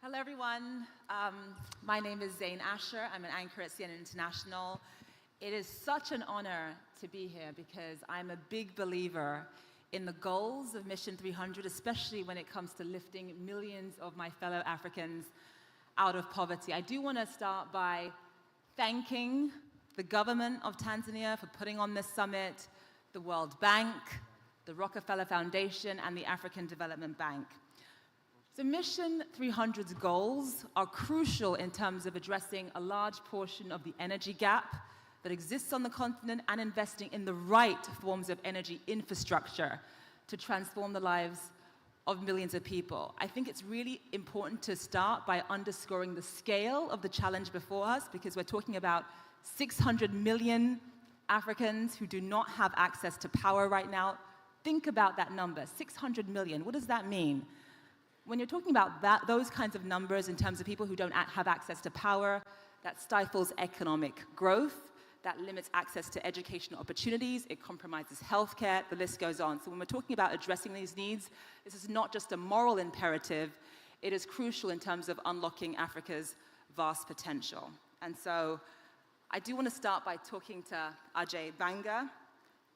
Hello, everyone. My name is Zain Asher. I'm an anchor at CNN International. It is such an honor to be here because I'm a big believer in the goals of Mission 300, especially when it comes to lifting millions of my fellow Africans out of poverty. I do want to start by thanking the government of Tanzania for putting on this summit, the World Bank, the Rockefeller Foundation, and the African Development Bank. So Mission 300's goals are crucial in terms of addressing a large portion of the energy gap that exists on the continent and investing in the right forms of energy infrastructure to transform the lives of millions of people. I think it's really important to start by underscoring the scale of the challenge before us, because we're talking about 600 million Africans who do not have access to power right now. Think about that number, 600 million. What does that mean? When you're talking about those kinds of numbers in terms of people who don't have access to power, that stifles economic growth, that limits access to educational opportunities, it compromises healthcare, the list goes on. So when we're talking about addressing these needs, this is not just a moral imperative, it is crucial in terms of unlocking Africa's vast potential. And so I do want to start by talking to Ajay Banga,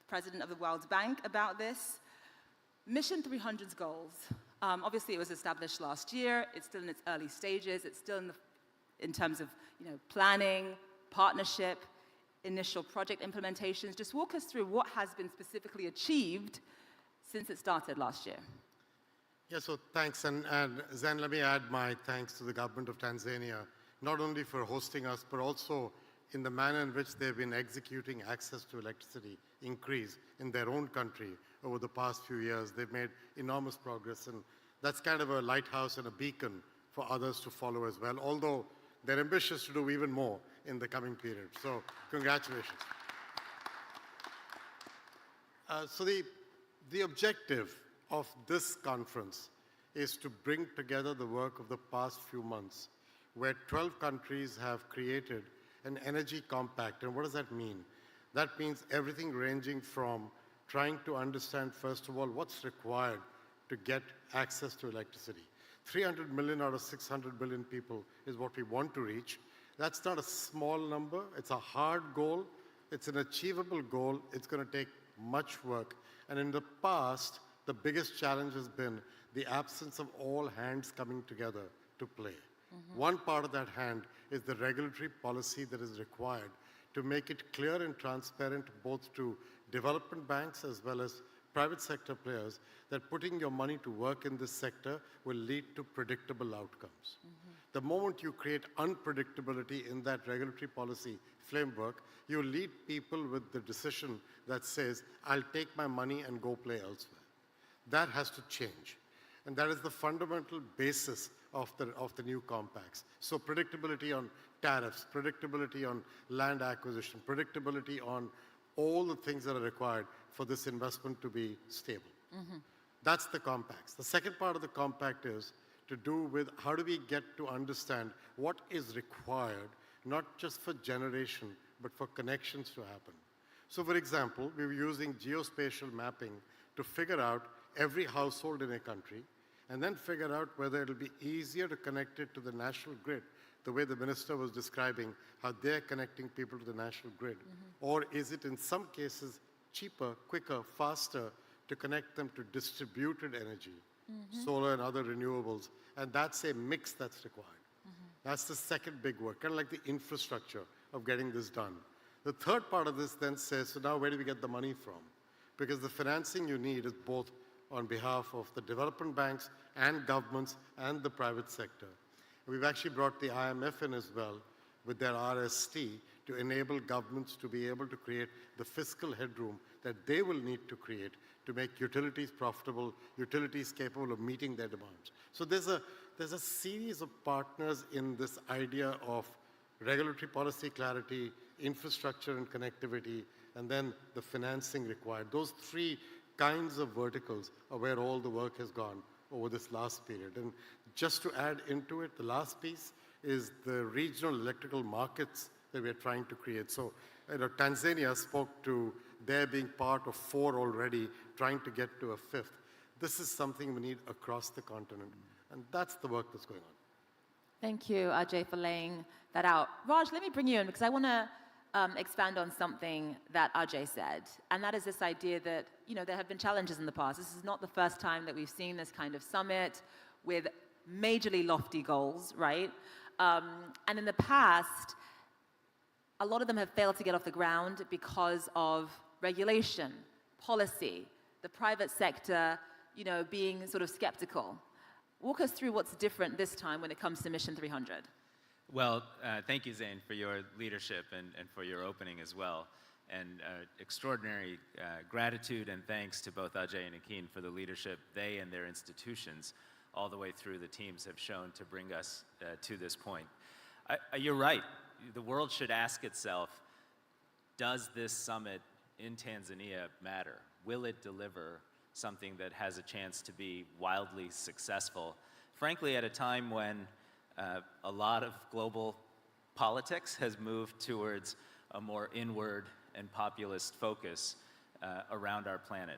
president of the World Bank, about this. Mission 300's goals. Obviously, it was established last year. It's still in its early stages. It's still in terms of planning, partnership, initial project implementations. Just walk us through what has been specifically achieved since it started last year. Yeah, so thanks. And Zen, let me add my thanks to the government of Tanzania, not only for hosting us, but also in the manner in which they've been executing access to electricity increase in their own country over the past few years. They've made enormous progress, and that's kind of a lighthouse and a beacon for others to follow as well, although they're ambitious to do even more in the coming period. So congratulations. So the objective of this conference is to bring together the work of the past few months, where 12 countries have created an energy compact. And what does that mean? That means everything ranging from trying to understand, first of all, what's required to get access to electricity. 300 million out of 600 billion people is what we want to reach. That's not a small number. It's a hard goal. It's an achievable goal. It's going to take much work. And in the past, the biggest challenge has been the absence of all hands coming together to play. One part of that hand is the regulatory policy that is required to make it clear and transparent both to development banks as well as private sector players that putting your money to work in this sector will lead to predictable outcomes. The moment you create unpredictability in that regulatory policy framework, you lead people with the decision that says, I'll take my money and go play elsewhere. That has to change. And that is the fundamental basis of the new compacts. So predictability on tariffs, predictability on land acquisition, predictability on all the things that are required for this investment to be stable. That's the compacts. The second part of the compact is to do with how do we get to understand what is required, not just for generation, but for connections to happen. So for example, we were using geospatial mapping to figure out every household in a country, and then figure out whether it'll be easier to connect it to the national grid, the way the minister was describing how they're connecting people to the national grid. Or is it in some cases cheaper, quicker, faster to connect them to distributed energy, solar and other renewables, and that's a mix that's required. That's the second big work, kind of like the infrastructure of getting this done. The third part of this then says, so now where do we get the money from? Because the financing you need is both on behalf of the development banks and governments and the private sector. We've actually brought the IMF in as well with their RST to enable governments to be able to create the fiscal headroom that they will need to create to make utilities profitable, utilities capable of meeting their demands. So there's a series of partners in this idea of regulatory policy clarity, infrastructure and connectivity, and then the financing required. Those three kinds of verticals are where all the work has gone over this last period. And just to add into it, the last piece is the regional electrical markets that we're trying to create. So Tanzania spoke to their being part of 4 already, trying to get to a 5th. This is something we need across the continent, and that's the work that's going on. Thank you, Ajay, for laying that out. Raj, let me bring you in because I want to expand on something that Ajay said, and that is this idea that there have been challenges in the past. This is not the first time that we've seen this kind of summit with majorly lofty goals, right? And in the past, a lot of them have failed to get off the ground because of regulation, policy, the private sector, being sort of skeptical. Walk us through what's different this time when it comes to Mission 300. Well, thank you, Zain, for your leadership and for your opening as well. And extraordinary gratitude and thanks to both Ajay and Akin for the leadership they and their institutions all the way through the teams have shown to bring us to this point. You're right. The world should ask itself, does this summit in Tanzania matter? Will it deliver something that has a chance to be wildly successful? Frankly, at a time when a lot of global politics has moved towards a more inward and populist focus around our planet.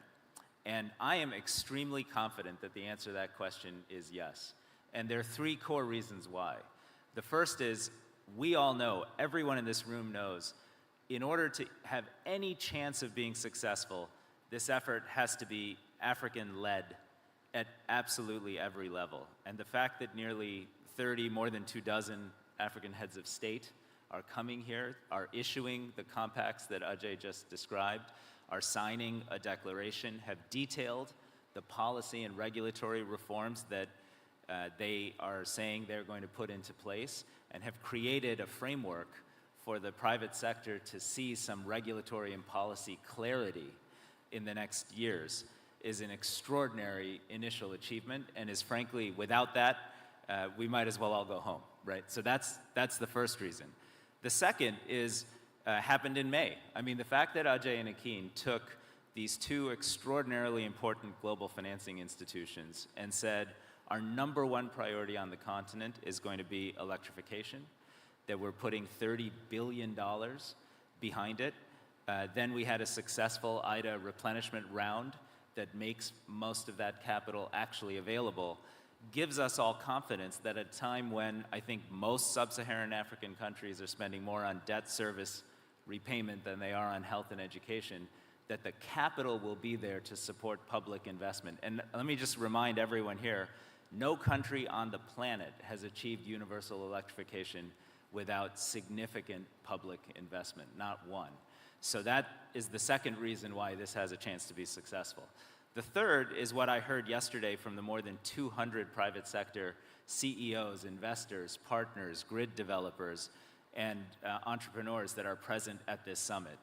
And I am extremely confident that the answer to that question is yes. And there are three core reasons why. The first is, we all know, everyone in this room knows, in order to have any chance of being successful, this effort has to be African-led at absolutely every level. And the fact that nearly 30, more than 24 African heads of state are coming here, are issuing the compacts that Ajay just described, are signing a declaration, have detailed the policy and regulatory reforms that they are saying they're going to put into place, and have created a framework for the private sector to see some regulatory and policy clarity in the next years, is an extraordinary initial achievement, and is frankly, without that, we might as well all go home, right? So that's the first reason. The second is happened in May. I mean, the fact that Ajay and Akin took these two extraordinarily important global financing institutions and said, our number one priority on the continent is going to be electrification, that we're putting $30 billion behind it. Then we had a successful IDA replenishment round that makes most of that capital actually available, gives us all confidence that at a time when I think most sub-Saharan African countries are spending more on debt service repayment than they are on health and education, that the capital will be there to support public investment. And let me just remind everyone here, no country on the planet has achieved universal electrification without significant public investment, not one. So that is the second reason why this has a chance to be successful. The third is what I heard yesterday from the more than 200 private sector CEOs, investors, partners, grid developers, and entrepreneurs that are present at this summit.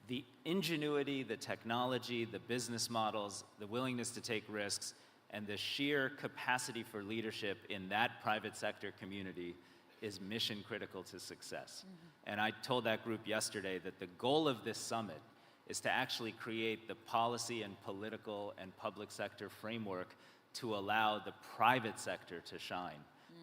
The ingenuity, the technology, the business models, the willingness to take risks, and the sheer capacity for leadership in that private sector community is mission critical to success. And I told that group yesterday that the goal of this summit is to actually create the policy and political and public sector framework to allow the private sector to shine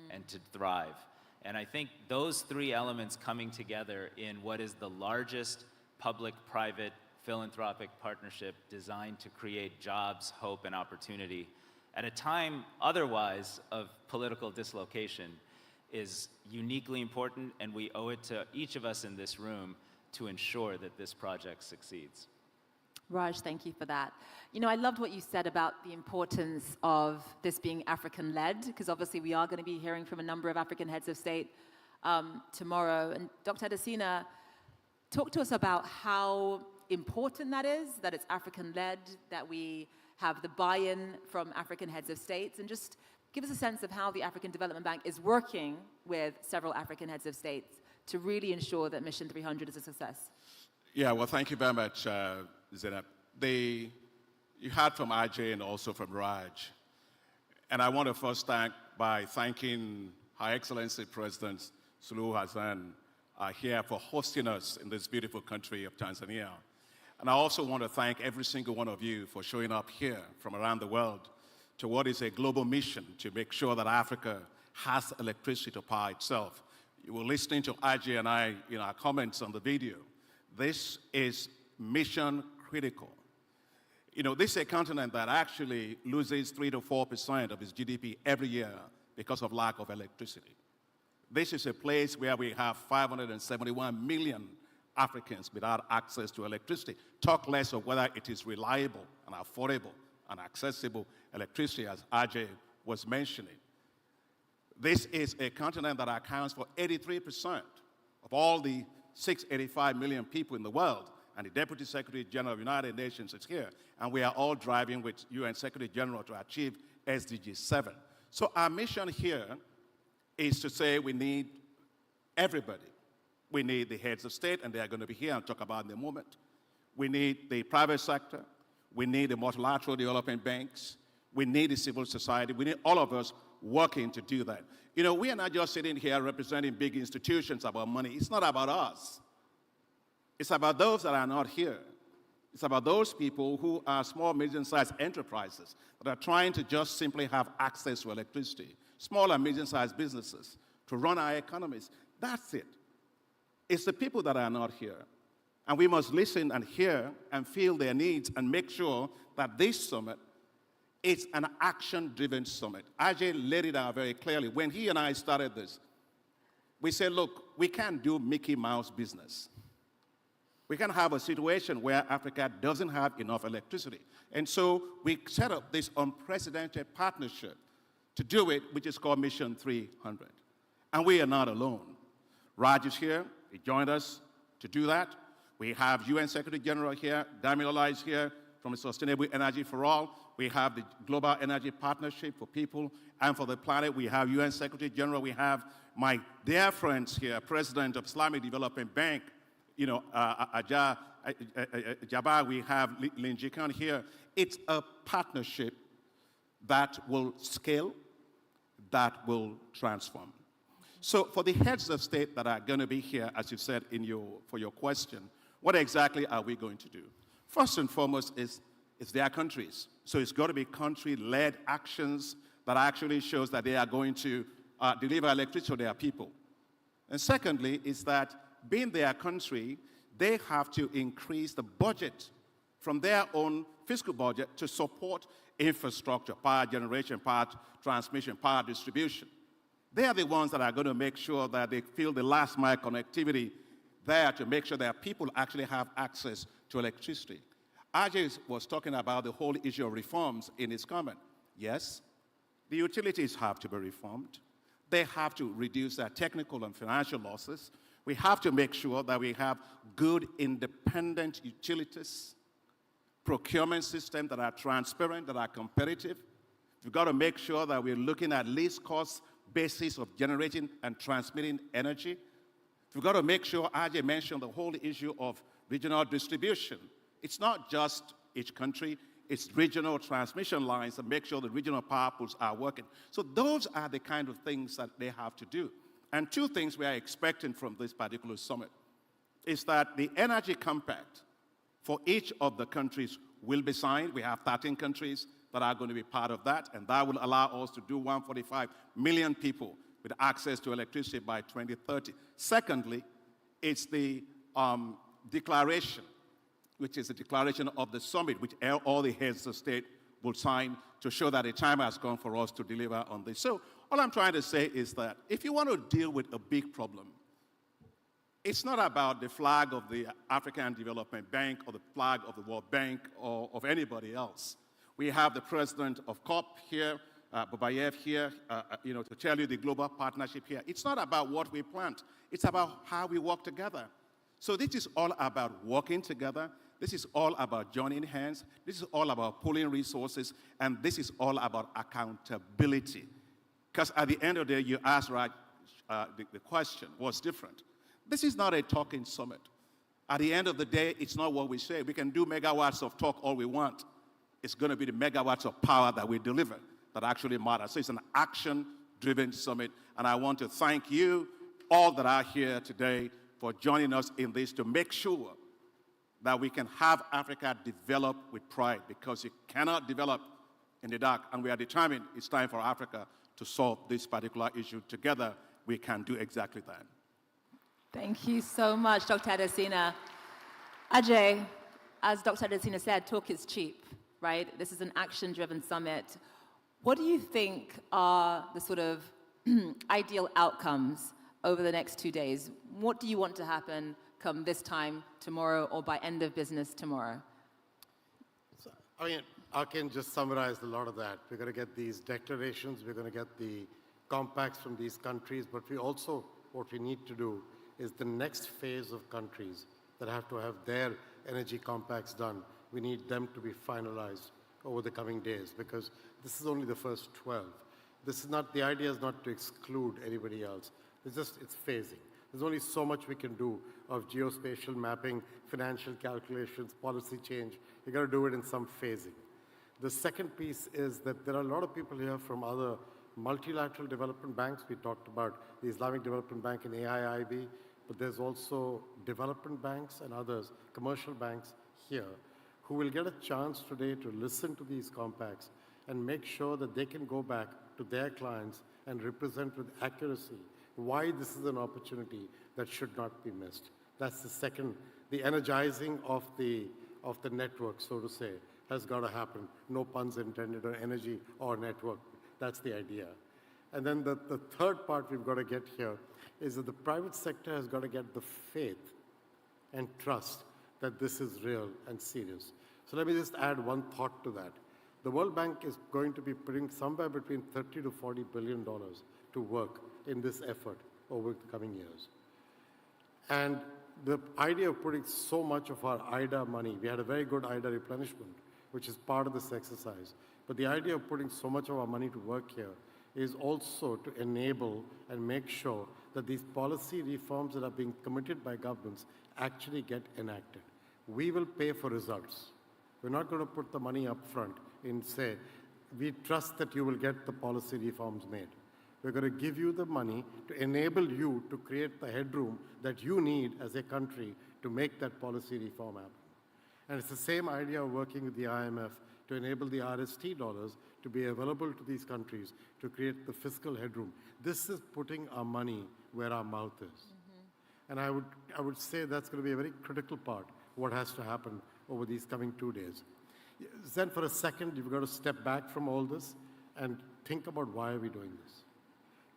and to thrive. And I think those three elements coming together in what is the largest public-private philanthropic partnership designed to create jobs, hope, and opportunity at a time otherwise of political dislocation is uniquely important, and we owe it to each of us in this room to ensure that this project succeeds. Raj, thank you for that. I loved what you said about the importance of this being African-led, because obviously we are going to be hearing from a number of African heads of state tomorrow. And Dr. Adesina, talk to us about how important that is, that it's African-led, that we have the buy-in from African heads of states, and just give us a sense of how the African Development Bank is working with several African heads of states to really ensure that Mission 300 is a success. Yeah, well, thank you very much, Zainab. You heard from Ajay and also from Raj. And I want to first start by thanking Her Excellency President Suluhu Hassan here for hosting us in this beautiful country of Tanzania. And I also want to thank every single one of you for showing up here from around the world to what is a global mission to make sure that Africa has electricity to power itself. You were listening to Ajay and I, our comments on the video. This is mission critical. This is a continent that actually loses 3 to 4% of its GDP every year because of lack of electricity. This is a place where we have 571 million Africans without access to electricity. Talk less of whether it is reliable and affordable and accessible electricity, as Ajay was mentioning. This is a continent that accounts for 83% of all the 685 million people in the world. And the Deputy Secretary General of the United Nations is here. And we are all driving with UN Secretary General to achieve SDG 7. So our mission here is to say we need everybody. We need the heads of state, and they are going to be here and talk about in a moment. We need the private sector. We need the multilateral development banks. We need the civil society. We need all of us working to do that. You know, we are not just sitting here representing big institutions about money. It's not about us. It's about those that are not here. It's about those people who are small, medium-sized enterprises that are trying to just simply have access to electricity. Small and medium-sized businesses to run our economies. That's it. It's the people that are not here. And we must listen and hear and feel their needs and make sure that this summit is an action-driven summit. Ajay laid it out very clearly. When he and I started this, we said, look, we can't do Mickey Mouse business. We can have a situation where Africa doesn't have enough electricity. And so we set up this unprecedented partnership to do it, which is called Mission 300. And we are not alone. Raj is here. He joined us to do that. We have UN Secretary General here. Damilola is here from Sustainable Energy for All. We have the Global Energy Partnership for People and for the Planet. We have UN Secretary General. We have my dear friends here, President of Islamic Development Bank, you know, Jabbar. We have Linji Khan here. It's a partnership that will scale, that will transform. So for the heads of state that are going to be here, as you said for your question, what exactly are we going to do? First and foremost is their countries. So it's got to be country-led actions that actually shows that they are going to deliver electricity to their people. And secondly is that being their country, they have to increase the budget from their own fiscal budget to support infrastructure, power generation, power transmission, power distribution. They are the ones that are going to make sure that they feel the last mile connectivity there to make sure that people actually have access to electricity. Ajay was talking about the whole issue of reforms in his comment. Yes, the utilities have to be reformed. They have to reduce their technical and financial losses. We have to make sure that we have good independent utilities, procurement systems that are transparent, that are competitive. We've got to make sure that we're looking at least cost basis of generating and transmitting energy. We've got to make sure, Ajay mentioned the whole issue of regional distribution. It's not just each country, it's regional transmission lines that make sure the regional power pools are working. So those are the kind of things that they have to do. And two things we are expecting from this particular summit is that the energy compact for each of the countries will be signed. We have 13 countries that are going to be part of that, and that will allow us to do 145 million people with access to electricity by 2030. Secondly, it's the declaration, which is the declaration of the summit, which all the heads of state will sign to show that the time has come for us to deliver on this. So all I'm trying to say is that if you want to deal with a big problem, it's not about the flag of the African Development Bank or the flag of the World Bank or of anybody else. We have the president of COP here, Babayev here, to tell you the global partnership here. It's not about what we plant. It's about how we work together. So this is all about working together. This is all about joining hands. This is all about pooling resources. And this is all about accountability. Because at the end of the day, you ask Raj the question, what's different? This is not a talking summit. At the end of the day, it's not what we say. We can do megawatts of talk all we want. It's going to be the megawatts of power that we deliver that actually matters. So it's an action-driven summit. And I want to thank you, all that are here today, for joining us in this to make sure that we can have Africa develop with pride, because you cannot develop in the dark. And we are determined it's time for Africa to solve this particular issue. Together, we can do exactly that. Thank you so much, Dr. Adesina. Ajay, as Dr. Adesina said, talk is cheap, right? This is an action-driven summit. What do you think are the sort of ideal outcomes over the next 2 days? What do you want to happen come this time tomorrow or by end of business tomorrow? So, I mean, I can just summarize a lot of that. We're going to get these declarations, we're going to get the compacts from these countries, but what we need to do is the next phase of countries that have to have their energy compacts done. We need them to be finalized over the coming days, because this is only the first 12. The idea is not to exclude anybody else. It's phasing. There's only so much we can do of geospatial mapping, financial calculations, policy change. You got to do it in some phasing. The second piece is that there are a lot of people here from other multilateral development banks. We talked about the Islamic Development Bank and AIIB, but there's also development banks and others, commercial banks here, who will get a chance today to listen to these compacts and make sure that they can go back to their clients and represent with accuracy why this is an opportunity that should not be missed. That's the second. The energizing of the network, so to say, has got to happen. No puns intended on energy or network. That's the idea. And then the third part we've got to get here is that the private sector has got to get the faith and trust that this is real and serious. So let me just add one thought to that. The World Bank is going to be putting somewhere between $30 to $40 billion to work in this effort over the coming years. And the idea of putting so much of our IDA money, we had a very good IDA replenishment, which is part of this exercise. But the idea of putting so much of our money to work here is also to enable and make sure that these policy reforms that are being committed by governments actually get enacted. We will pay for results. We're not going to put the money up front and say, we trust that you will get the policy reforms made. We're going to give you the money to enable you to create the headroom that you need as a country to make that policy reform happen. And it's the same idea of working with the IMF to enable the RST dollars to be available to these countries to create the fiscal headroom. This is putting our money where our mouth is. And I would say that's going to be a very critical part of what has to happen over these coming 2 days. Then for a second, you've got to step back from all this and think about why are we doing this?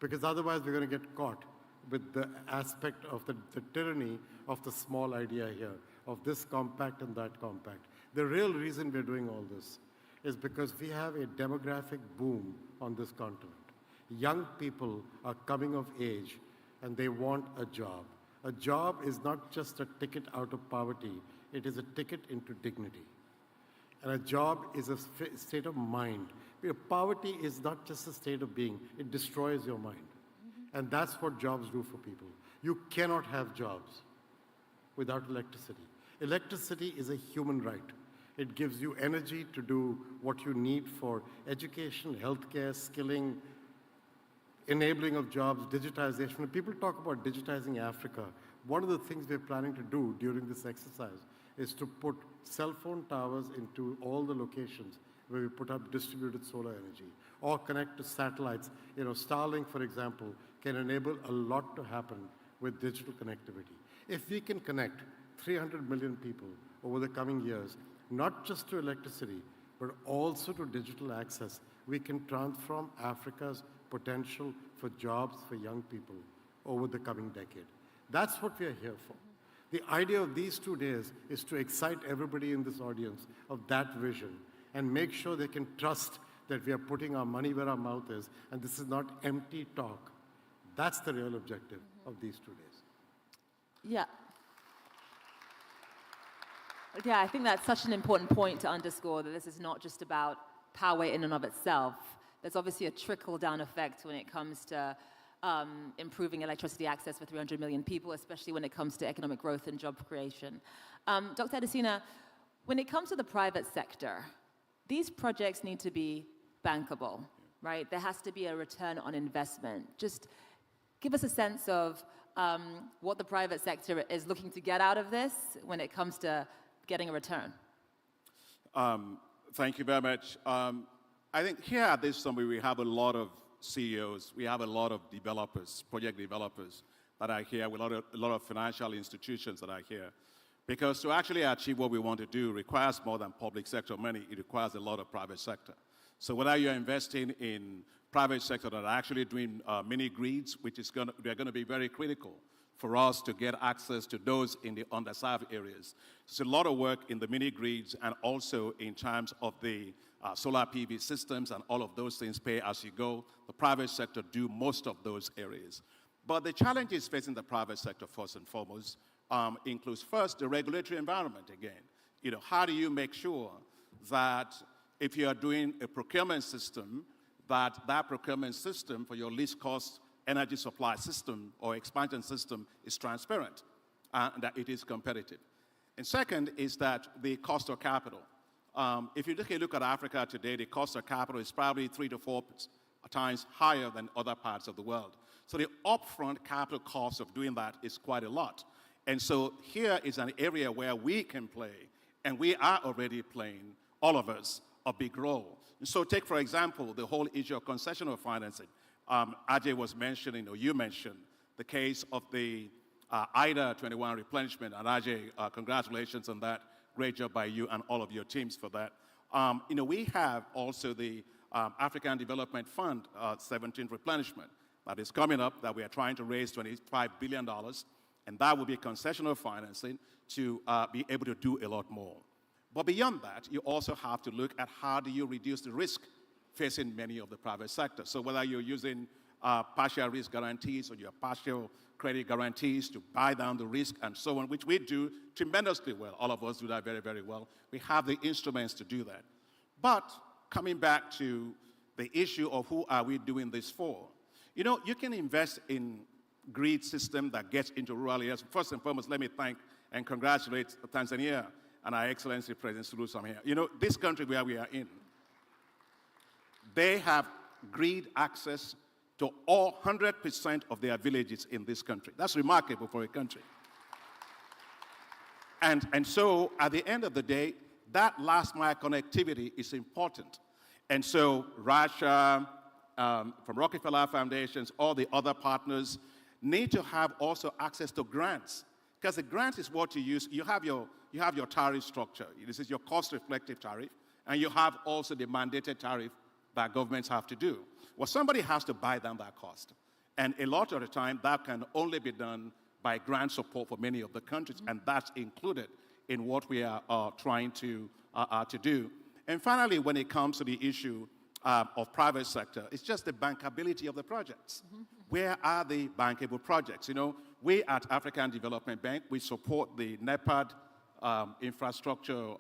Because otherwise we're going to get caught with the aspect of the tyranny of the small idea here, of this compact and that compact. The real reason we're doing all this is because we have a demographic boom on this continent. Young people are coming of age and they want a job. A job is not just a ticket out of poverty, it is a ticket into dignity. And a job is a state of mind. Poverty is not just a state of being, it destroys your mind. And that's what jobs do for people. You cannot have jobs without electricity. Electricity is a human right. It gives you energy to do what you need for education, healthcare, skilling, enabling of jobs, digitization. When people talk about digitizing Africa, one of the things we're planning to do during this exercise is to put cell phone towers into all the locations where we put up distributed solar energy or connect to satellites. Starlink, for example, can enable a lot to happen with digital connectivity. If we can connect 300 million people over the coming years, not just to electricity, but also to digital access, we can transform Africa's potential for jobs for young people over the coming decade. That's what we are here for. The idea of these 2 days is to excite everybody in this audience of that vision and make sure they can trust that we are putting our money where our mouth is, and this is not empty talk. That's the real objective of these 2 days. Yeah. Yeah, I think that's such an important point to underscore, that this is not just about power in and of itself. There's obviously a trickle-down effect when it comes to improving electricity access for 300 million people, especially when it comes to economic growth and job creation. Dr. Adesina, when it comes to the private sector, these projects need to be bankable, right? There has to be a return on investment. Just give us a sense of what the private sector is looking to get out of this when it comes to getting a return. Thank you very much. I think here at this summit, we have a lot of CEOs, we have a lot of developers, project developers that are here, with a lot of financial institutions that are here. Because to actually achieve what we want to do requires more than public sector money, it requires a lot of private sector. So whether you're investing in private sector that are actually doing mini grids, which is they're going to be very critical for us to get access to those in the underserved areas. There's a lot of work in the mini grids and also in terms of the solar PV systems and all of those things, pay as you go. The private sector do most of those areas. But the challenges facing the private sector, first and foremost, includes first the regulatory environment again. How do you make sure that if you are doing a procurement system, that procurement system for your least cost energy supply system or expansion system is transparent and that it is competitive. And second is that the cost of capital. If you take a look at Africa today, the cost of capital is probably 3 to 4 times higher than other parts of the world. So the upfront capital cost of doing that is quite a lot. And so here is an area where we can play, and we are already playing, all of us, a big role. And so take, for example, the whole issue of concessional financing. Ajay was mentioning, or you mentioned, the case of the IDA 21 replenishment. And Ajay, congratulations on that. Great job by you and all of your teams for that. We have also the African Development Fund 17 replenishment that is coming up that we are trying to raise $25 billion. And that will be concessional financing to be able to do a lot more. But beyond that, you also have to look at how do you reduce the risk facing many of the private sector. So whether you're using partial risk guarantees or your partial credit guarantees to buy down the risk and so on, which we do tremendously well. All of us do that very, very well. We have the instruments to do that. But coming back to the issue of who are we doing this for, you can invest in grid system that gets into rural areas. First and foremost, let me thank and congratulate Tanzania and Our Excellency President Salaam here. This country where we are in, they have grid access to all 100% of their villages in this country. That's remarkable for a country. And so at the end of the day, that last mile connectivity is important. And so Russia, from Rockefeller Foundations, all the other partners need to have also access to grants. Because the grant is what you use. You have your tariff structure. This is your cost-reflective tariff. And you have also the mandated tariff that governments have to do. Well, somebody has to buy down that cost. And a lot of the time, that can only be done by grant support for many of the countries. And that's included in what we are trying to do. And finally, when it comes to the issue of private sector, it's just the bankability of the projects. Where are the bankable projects? We at African Development Bank, we support the NEPAD infrastructure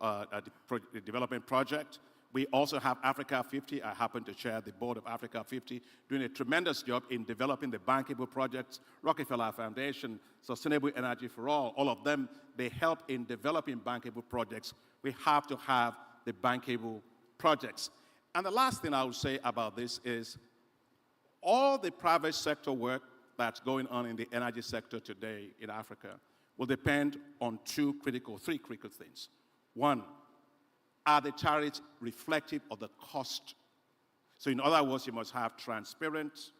development project. We also have Africa 50. I happen to chair the board of Africa 50, doing a tremendous job in developing the bankable projects. Rockefeller Foundation, Sustainable Energy for all of them, they help in developing bankable projects. We have to have the bankable projects. And the last thing I would say about this is all the private sector work that's going on in the energy sector today in Africa will depend on three critical things. One, are the tariffs reflective of the cost? So in other words, you must have transparent,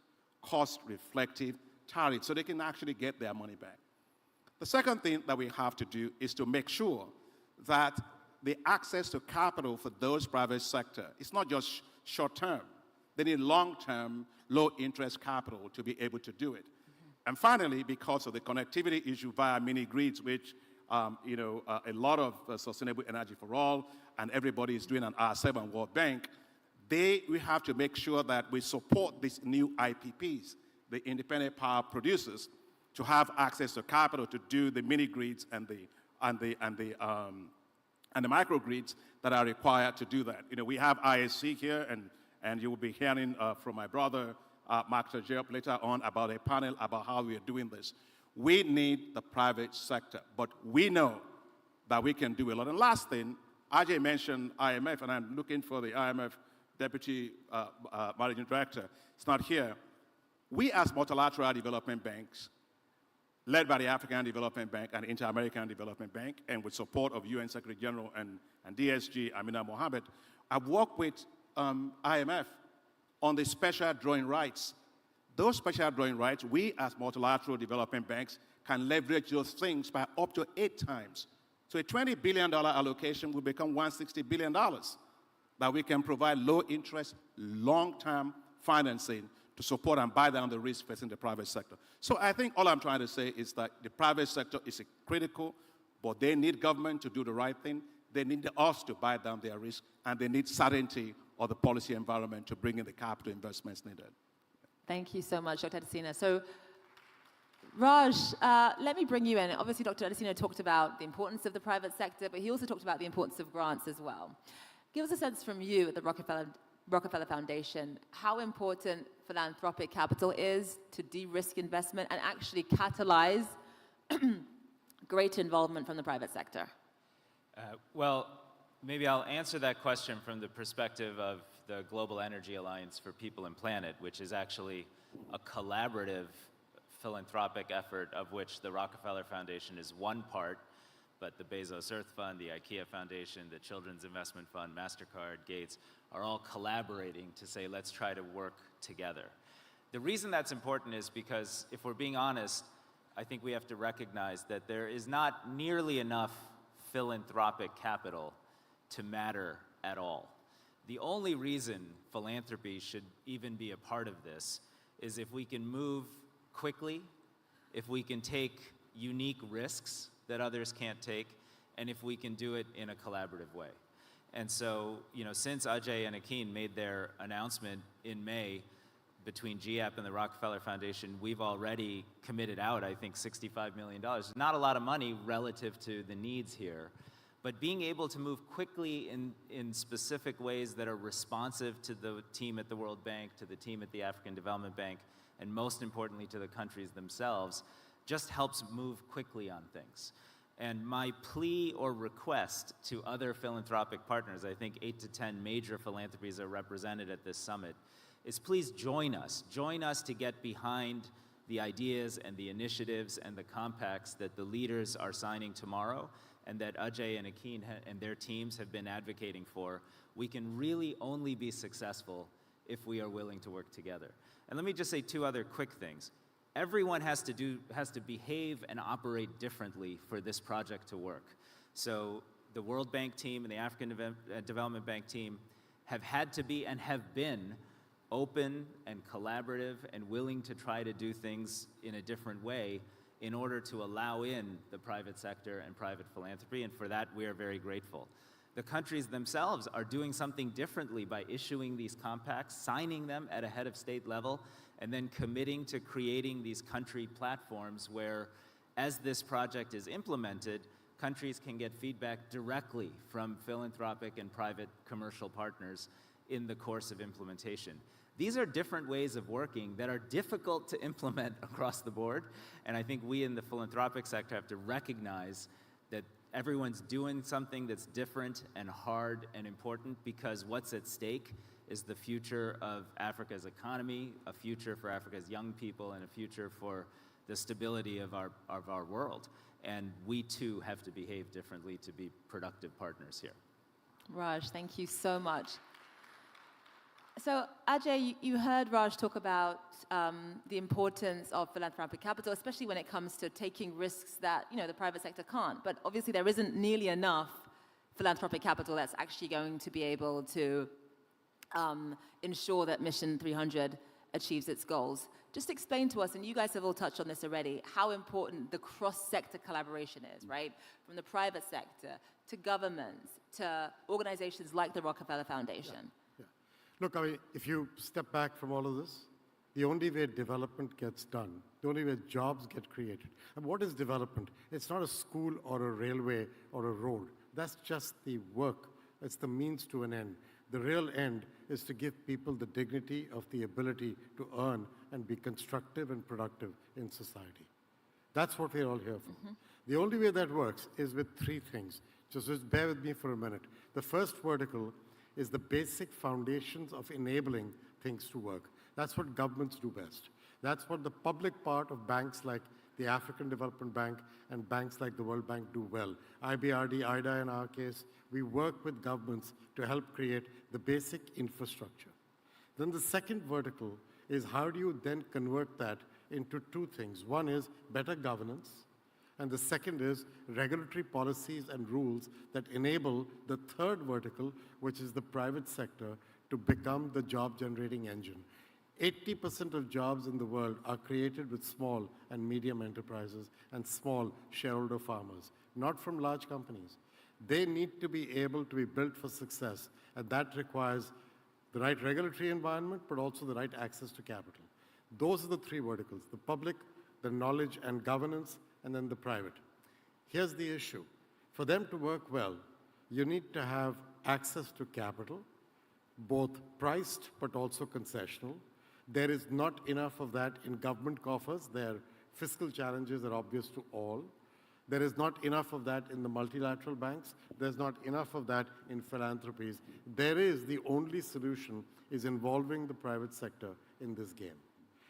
cost-reflective tariffs so they can actually get their money back. The second thing that we have to do is to make sure that the access to capital for those private sector is not just short-term. They need long-term, low-interest capital to be able to do it. And finally, because of the connectivity issue via mini-grids, which a lot of Sustainable Energy for All and everybody is doing an R7 World Bank, we have to make sure that we support these new IPPs, the independent power producers, to have access to capital to do the mini-grids and the microgrids that are required to do that. We have ISC here, and you will be hearing from my brother, Mark Tajep, later on about a panel about how we are doing this. We need the private sector, but we know that we can do a lot. And last thing, Ajay mentioned IMF, and I'm looking for the IMF Deputy Managing Director. It's not here. We as multilateral development banks, led by the African Development Bank and Inter-American Development Bank, and with support of UN Secretary General and DSG, Amina Mohammed, I've worked with IMF on the special drawing rights. Those special drawing rights, we as multilateral development banks can leverage those things by up to 8 times. So a $20 billion allocation will become $160 billion that we can provide low interest, long-term financing to support and buy down the risk facing the private sector. So I think all I'm trying to say is that the private sector is critical, but they need government to do the right thing. They need us to buy down their risk, and they need certainty of the policy environment to bring in the capital investments needed. Thank you so much, Dr. Adesina. So, Raj, let me bring you in. Obviously, Dr. Adesina talked about the importance of the private sector, but he also talked about the importance of grants as well. Give us a sense from you at the Rockefeller Foundation, how important philanthropic capital is to de-risk investment and actually catalyze greater involvement from the private sector. Well, maybe I'll answer that question from the perspective of the Global Energy Alliance for People and Planet, which is actually a collaborative philanthropic effort of which the Rockefeller Foundation is one part, but the Bezos Earth Fund, the IKEA Foundation, the Children's Investment Fund, MasterCard, Gates, are all collaborating to say, let's try to work together. The reason that's important is because, if we're being honest, I think we have to recognize that there is not nearly enough philanthropic capital to matter at all. The only reason philanthropy should even be a part of this is if we can move quickly, if we can take unique risks that others can't take, and if we can do it in a collaborative way. And so, since Ajay and Akin made their announcement in May between GAP and the Rockefeller Foundation, we've already committed out, I think, $65 million. Not a lot of money relative to the needs here, but being able to move quickly in specific ways that are responsive to the team at the World Bank, to the team at the African Development Bank, and most importantly to the countries themselves, just helps move quickly on things. And my plea or request to other philanthropic partners, I think 8 to 10 major philanthropies are represented at this summit, is please join us. Join us to get behind the ideas and the initiatives and the compacts that the leaders are signing tomorrow and that Ajay and Akin and their teams have been advocating for. We can really only be successful if we are willing to work together. And let me just say 2 other quick things. Everyone has to behave and operate differently for this project to work. So the World Bank team and the African Development Bank team have had to be and have been open and collaborative and willing to try to do things in a different way in order to allow in the private sector and private philanthropy, and for that we are very grateful. The countries themselves are doing something differently by issuing these compacts, signing them at a head of state level, and then committing to creating these country platforms where, as this project is implemented, countries can get feedback directly from philanthropic and private commercial partners in the course of implementation. These are different ways of working that are difficult to implement across the board, and I think we in the philanthropic sector have to recognize that everyone's doing something that's different and hard and important, because what's at stake is the future of Africa's economy, a future for Africa's young people, and a future for the stability of our world. And we too have to behave differently to be productive partners here. Raj, thank you so much. So Ajay, you heard Raj talk about the importance of philanthropic capital, especially when it comes to taking risks that the private sector can't. But obviously there isn't nearly enough philanthropic capital that's actually going to be able to ensure that Mission 300 achieves its goals. Just explain to us, and you guys have all touched on this already, how important the cross-sector collaboration is, right? From the private sector to governments to organizations like the Rockefeller Foundation. Yeah. Look, I mean, if you step back from all of this, the only way development gets done, the only way jobs get created. And what is development? It's not a school or a railway or a road. That's just the work. It's the means to an end. The real end is to give people the dignity of the ability to earn and be constructive and productive in society. That's what we're all here for. Mm-hmm. The only way that works is with 3 things. Just bear with me for a minute. The first vertical is the basic foundations of enabling things to work. That's what governments do best. That's what the public part of banks like the African Development Bank and banks like the World Bank do well. IBRD, IDA in our case, we work with governments to help create the basic infrastructure. Then the second vertical is how do you then convert that into 2 things. One is better governance, and the second is regulatory policies and rules that enable the third vertical, which is the private sector, to become the job-generating engine. 80% of jobs in the world are created with small and medium enterprises and small shareholder farmers, not from large companies. They need to be able to be built for success, and that requires the right regulatory environment, but also the right access to capital. Those are the three verticals: the public, the knowledge and governance, and then the private. Here's the issue. For them to work well, you need to have access to capital, both priced but also concessional. There is not enough of that in government coffers. Their fiscal challenges are obvious to all. There is not enough of that in the multilateral banks. There's not enough of that in philanthropies. The only solution is involving the private sector in this game.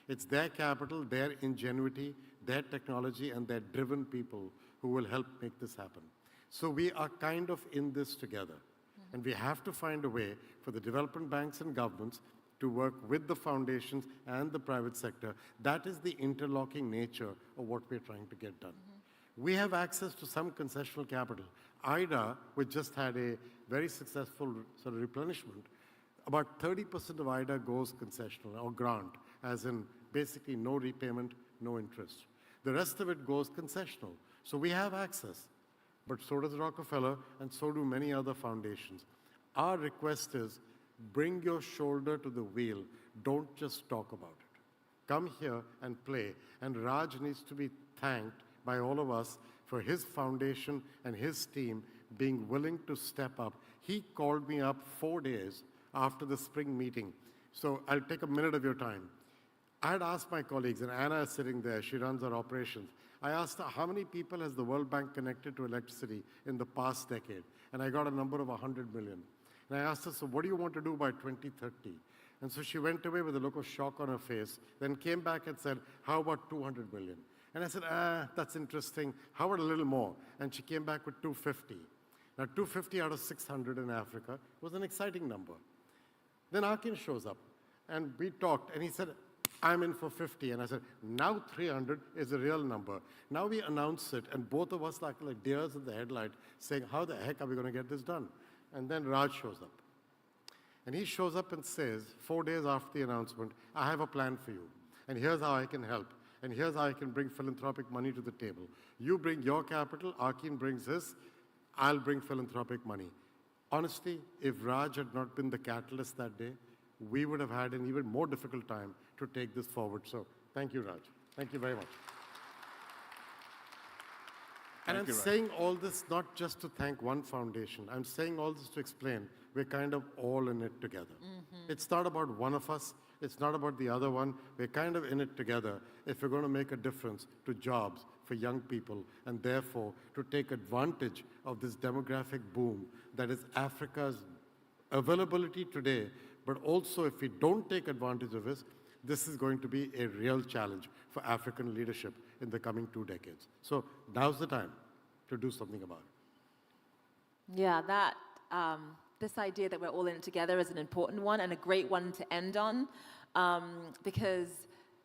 It's their capital, their ingenuity, their technology, and their driven people who will help make this happen. So we are kind of in this together. And we have to find a way for the development banks and governments to work with the foundations and the private sector. That is the interlocking nature of what we're trying to get done. We have access to some concessional capital. IDA, which just had a very successful sort of replenishment, about 30% of IDA goes concessional or grant, as in basically no repayment, no interest. The rest of it goes concessional. So we have access, but so does Rockefeller, and so do many other foundations. Our request is, bring your shoulder to the wheel. Don't just talk about it. Come here and play. And Raj needs to be thanked by all of us for his foundation and his team being willing to step up. He called me up 4 days after the spring meeting. So I'll take a minute of your time. I had asked my colleagues, and Anna is sitting there, she runs our operations. I asked her, how many people has the World Bank connected to electricity in the past decade? And I got a number of 100 million. And I asked her, so what do you want to do by 2030? And so she went away with a look of shock on her face, then came back and said, how about 200 million? And I said, that's interesting. How about a little more? And she came back with 250. Now, 250 out of 600 in Africa was an exciting number. Then Akin shows up, and we talked, and he said, I'm in for 50. And I said, now 300 is a real number. Now we announce it, and both of us like deers in the headlight, saying, how the heck are we going to get this done? And then Raj shows up. And he shows up and says, 4 days after the announcement, I have a plan for you. And here's how I can help. And here's how I can bring philanthropic money to the table. You bring your capital, Akin brings his, I'll bring philanthropic money. Honestly, if Raj had not been the catalyst that day, we would have had an even more difficult time to take this forward. So thank you, Raj. Thank you very much. And I'm saying all this not just to thank one foundation. I'm saying all this to explain we're kind of all in it together. It's not about one of us. It's not about the other one. We're kind of in it together if we're going to make a difference to jobs for young people, and therefore to take advantage of this demographic boom that is Africa's availability today. But also, if we don't take advantage of this is going to be a real challenge for African leadership in the coming 2 decades. So now's the time to do something about it. Yeah, this idea that we're all in it together is an important one and a great one to end on, because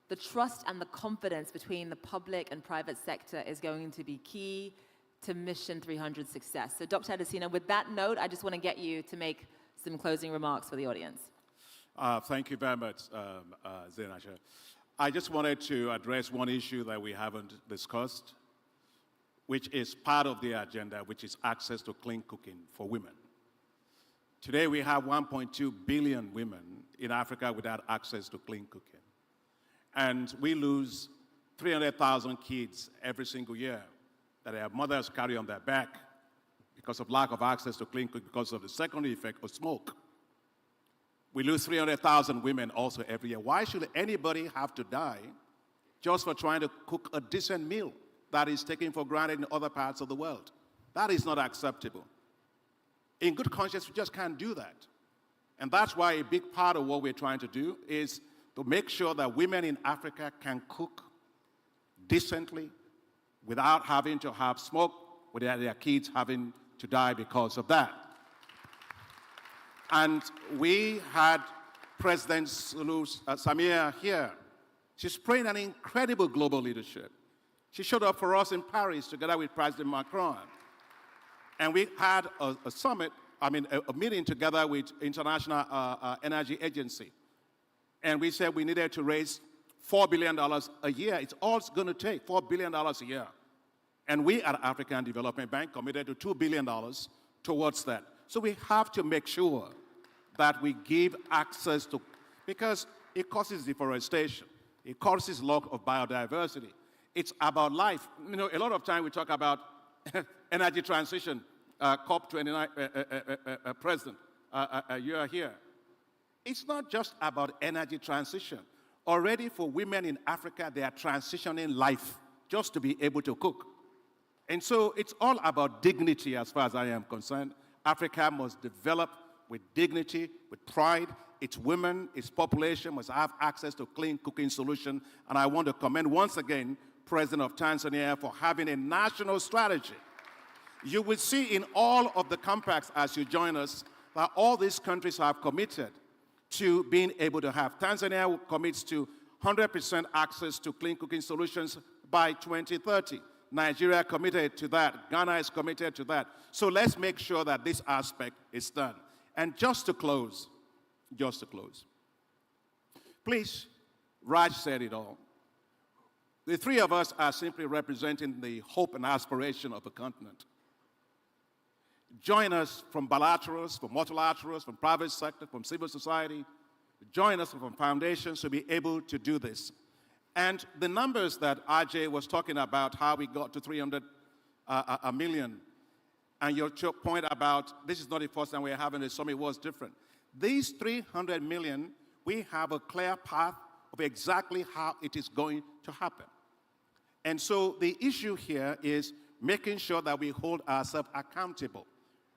the trust and the confidence between the public and private sector is going to be key to Mission 300 success. So Dr. Adesina, with that note, I just want to get you to make some closing remarks for the audience. Thank you very much, Zain Asher. I just wanted to address one issue that we haven't discussed, which is part of the agenda, which is access to clean cooking for women. Today, we have 1.2 billion women in Africa without access to clean cooking. And we lose 300,000 kids every single year that their mothers carry on their back because of lack of access to clean cooking, because of the secondary effect of smoke. We lose 300,000 women also every year. Why should anybody have to die just for trying to cook a decent meal that is taken for granted in other parts of the world? That is not acceptable. In good conscience, we just can't do that. And that's why a big part of what we're trying to do is to make sure that women in Africa can cook decently without having to have smoke, without their kids having to die because of that. And we had President Samia here. She's playing an incredible global leadership. She showed up for us in Paris together with President Macron. And we had a summit, a meeting together with International Energy Agency. and we said we needed to raise $4 billion a year. It's all it's going to take, $4 billion a year. And we at African Development Bank committed to $2 billion towards that. So we have to make sure that we give access to, because it causes deforestation. It causes loss of biodiversity. It's about life. You know, a lot of time we talk about energy transition. COP29 president, you are here. It's not just about energy transition. Already for women in Africa, they are transitioning life just to be able to cook. And so it's all about dignity as far as I am concerned. Africa must develop with dignity, with pride. Its women, its population must have access to clean cooking solutions. And I want to commend once again President of Tanzania for having a national strategy. You will see in all of the compacts as you join us that all these countries have committed to being able to have. Tanzania commits to 100% access to clean cooking solutions by 2030. Nigeria committed to that. Ghana is committed to that. So let's make sure that this aspect is done. And just to close, please, Raj said it all. The three of us are simply representing the hope and aspiration of the continent. Join us from bilaterals, from multilaterals, from private sector, from civil society. Join us from foundations to be able to do this. And the numbers that RJ was talking about, how we got to 300 million, and your point about this is not the first time we're having a summit was different. These 300 million, we have a clear path of exactly how it is going to happen. And so the issue here is making sure that we hold ourselves accountable.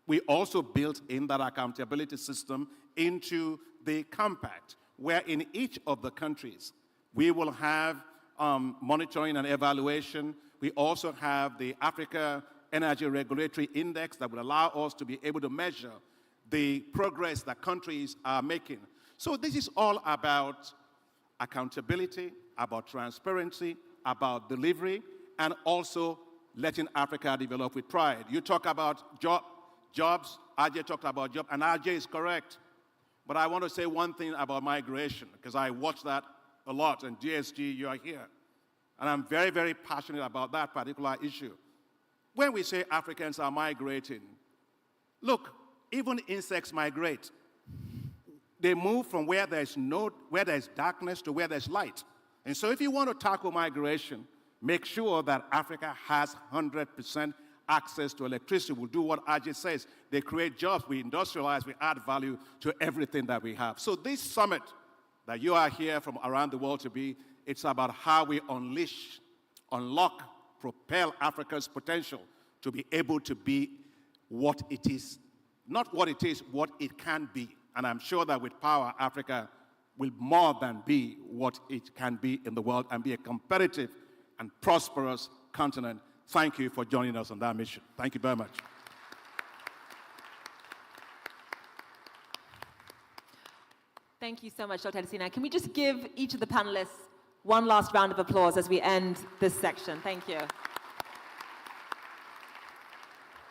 We also built in that accountability system into the compact, where in each of the countries, we will have monitoring and evaluation. We also have the Africa Energy Regulatory Index that will allow us to be able to measure the progress that countries are making. So this is all about accountability, about transparency, about delivery, and also letting Africa develop with pride. You talk about jobs, RJ talked about jobs, and RJ is correct. But I want to say one thing about migration, because I watch that a lot, and DSG, you are here. And I'm very, very passionate about that particular issue. When we say Africans are migrating, look, even insects migrate. They move from where there's darkness to where there's light. And so if you want to tackle migration, make sure that Africa has 100% access to electricity. We'll do what Ajit says. They create jobs, we industrialize, we add value to everything that we have. So this summit that you are here from around the world to be, it's about how we unleash, unlock, propel Africa's potential to be able to be what it is. Not what it is, what it can be. And I'm sure that with power, Africa will more than be what it can be in the world and be a competitive and prosperous continent. Thank you for joining us on that mission. Thank you very much. Thank you so much, Dr. Adesina. Can we just give each of the panelists one last round of applause as we end this section? Thank you.